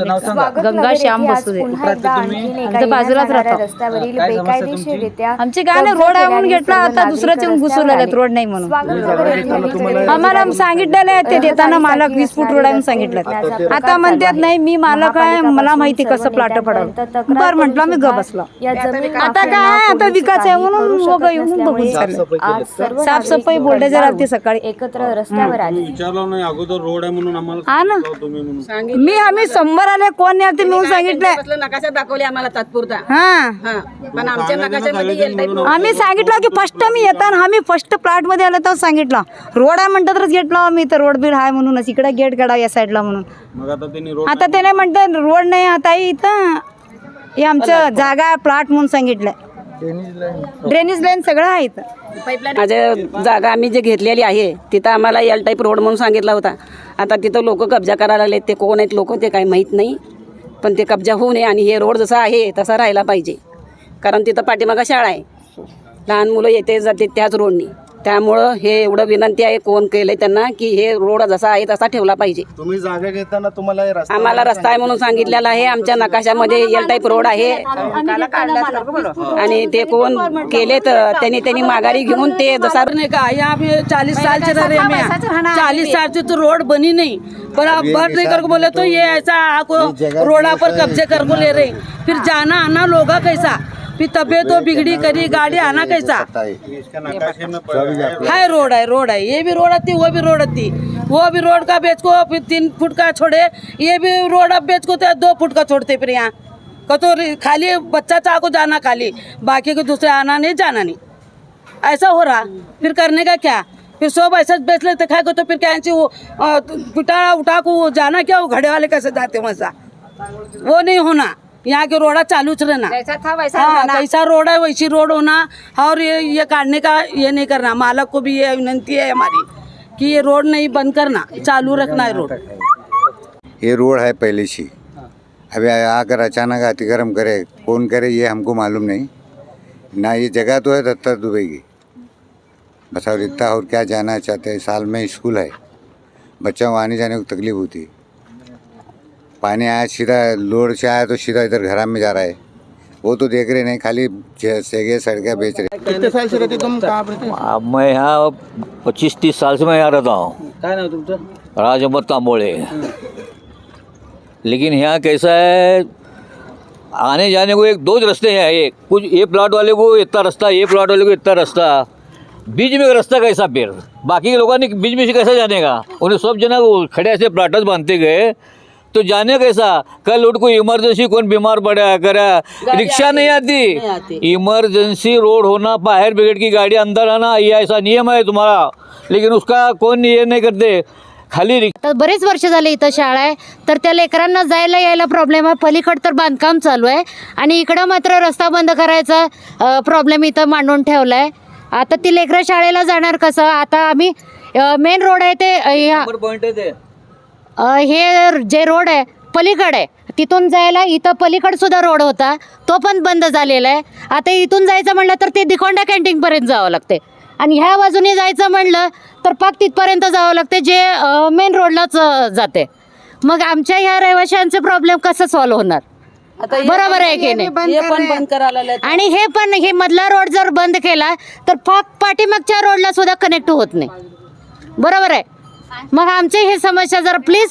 गंगा श्याम बसुदे. आमच्या बाजूलाच राहतो. आमचे गाणे रोड आहे म्हणून घेतला, आता दुसऱ्याच येऊन घुसवलेले रोड नाही म्हणून. आम्हाला सांगितलेलं आहे ते देताना मालक 20 फूट रोड आहे म्हणून सांगितलं. आता म्हणतात नाही मी मालक आहे, मला माहिती कसं प्लाट पडावं. बरं म्हटलं मी ग बसलो. आता काय आता विकास आहे म्हणून लोक येऊन बघून चालले. साफसफाई बोलण्याच्या राहते सकाळी एकत्र रस्त्यावर आले. विचारलं नाही अगोदर रोड आहे म्हणून आम्हाला हा ना. आम्ही 100 आले कोण नाही ते म्हणून सांगितलं. नकाशा दाखवले आम्हाला तात्पुरता. हा पण आमच्या नकाशामध्ये आम्ही सांगितलं की फर्स्ट मी येताना आम्ही फर्स्ट प्लॉट मध्ये आलो तर सांगितलं रोड आहे म्हणतात तरच गेट लावा. मी तर रोड बीड आहे म्हणूनच इकडे गेट काढा या साईडला म्हणून. आता त्याने म्हणतात रोड नाही आता इथं हे आमचं जागा आहे प्लॉट म्हणून सांगितलंय. ड्रेनेज लाईन सगळं आहे इथं. माझ्या जागा आम्ही जे घेतलेली आहे तिथं आम्हाला एल टाईप रोड म्हणून सांगितला होता. आता तिथं लोक कब्जा करायला लागले. ते कोण आहेत लोक ते काही माहीत नाही, पण ते कब्जा होऊ नये आणि हे रोड जसा आहे तसा राहायला पाहिजे. कारण तिथं पाठीमागं शाळा आहे, लहान मुलं येते जाते त्याच रोडनी. त्यामुळं हे एवढं विनंती आहे कोण केलंय त्यांना की हे रोड जसा आहे तसा ठेवला पाहिजे. तुम्ही जागा घेताना तुम्हाला आम्हाला रस्ता आहे म्हणून सांगितलेला आहे. आमच्या नकाशामध्ये एल टाईप रोड आहे आणि ते कोण केले तर त्यांनी माघारी घेऊन ते जसा नहीं का यहाँ पे 40 साल से रह रहे हैं यहाँ. 40 साल से तो रोड बनी नहीं, पर अब बट नहीं करके बोले तो ये ऐसा आपको रोडा पर कब्जे कर को ले रहे. फिर जाना आना लोगा कैसा, फिर तबीयत तो बिगड़ी करी गाड़ी आना कैसा. है रोड है ये भी रोड आती वो भी रोड आती. वो भी रोड का बेच को फिर 3 फुट का छोड़े, ये भी रोड अब बेच को 2 फुट का छोड़ते. फिर यहाँ तो खाली बच्चा चाह को जाना खाली, बाकी को दूसरे आना नहीं जाना नहीं. ऐसा हो रहा फिर करने का क्या. फिर सब ऐसा बेच लेते खाए को तो फिर क्या वो पिटा उठा को जाना क्या, वो घड़े वाले कैसे जाते वैसा वो नहीं होना. यहाँ के रोड़ा चालूच रहना. कैसा रोड है वैसी रोड होना. और ये काटने का ये नहीं करना. मालक को भी ये विनंती है हमारी कि ये रोड नहीं बंद करना, चालू रखना है रोड. ये रोड है पहले से, अभी आकर अचानक अतिक्रम करे कौन करे ये हमको मालूम नहीं ना. ये जगह तो है दत्ता दुबई की बस, और इतना और क्या जाना चाहते हैं. साल में स्कूल है, बच्चों को आने जाने को तकलीफ होती है. पानी आया सीधा लोड से आया तो सीधा इधर घरा में जा रहा है. वो तो देख रहे नहीं, खाली सेगे सड़कें बेच रहे. कितने साल से रहते तुम, कहाँ रहते? मैं यहाँ 25-30 साल से मैं यहाँ रहता हूँ. काय नाव तुमचं? राज अहमद तांबोळे. लेकिन यहाँ कैसा है, आने जाने को 2 रास्ते हैं. एक कुछ ये प्लॉट वाले को इतना रास्ता, ये प्लॉट वाले को इतना रास्ता, बीच में रास्ता कैसा. फिर बाकी के लोगों ने बीच में से कैसा जाने का. उन्हें सब जना खड़े ऐसे प्लाटस बांधते गए तो जाने कैसा. कल उठ को इमरजेंसी कौन बीमार पड़ा करा, रिक्शा नहीं आती. इमरजेंसी रोड होना, फायर ब्रिगेड की गाड़ी अंदर आना, ये ऐसा नियम है तुम्हारा. लेकिन उसका कोण ये नहीं करते. खाली तर बरेच वर्ष झाले इथं शाळा आहे, तर त्या लेकरांना जायला यायला प्रॉब्लेम आहे. पलीकडं तर बांधकाम चालू आहे आणि इकडं मात्र रस्ता बंद करायचा प्रॉब्लेम इथं मांडून ठेवला आहे. आता ती लेकरं शाळेला जाणार कसं. आता आम्ही मेन रोड आहे ते पॉइंट आहे ते हे जे रोड आहे पलीकडे आहे, तिथून जायला इथं पलीकडे सुद्धा रोड होता तो पण बंद झालेला आहे. आता इथून जायचं म्हणलं तर ते दिकोंडा कॅन्टीनपर्यंत जावं लागते आणि ह्या बाजूने जायचं म्हणलं तर पाक तिथपर्यंत जावं लागते जे मेन रोडलाच जाते. मग आमच्या ह्या रहिवाशांचे प्रॉब्लेम कसं सॉल्व्ह होणार. बरोबर आहे की नाही. आणि हे पण हे मधला रोड जर बंद केला तर पाक पाठीमागच्या रोडला सुद्धा कनेक्ट होत नाही. बरोबर आहे. मग आमची ही समस्या जरा प्लीज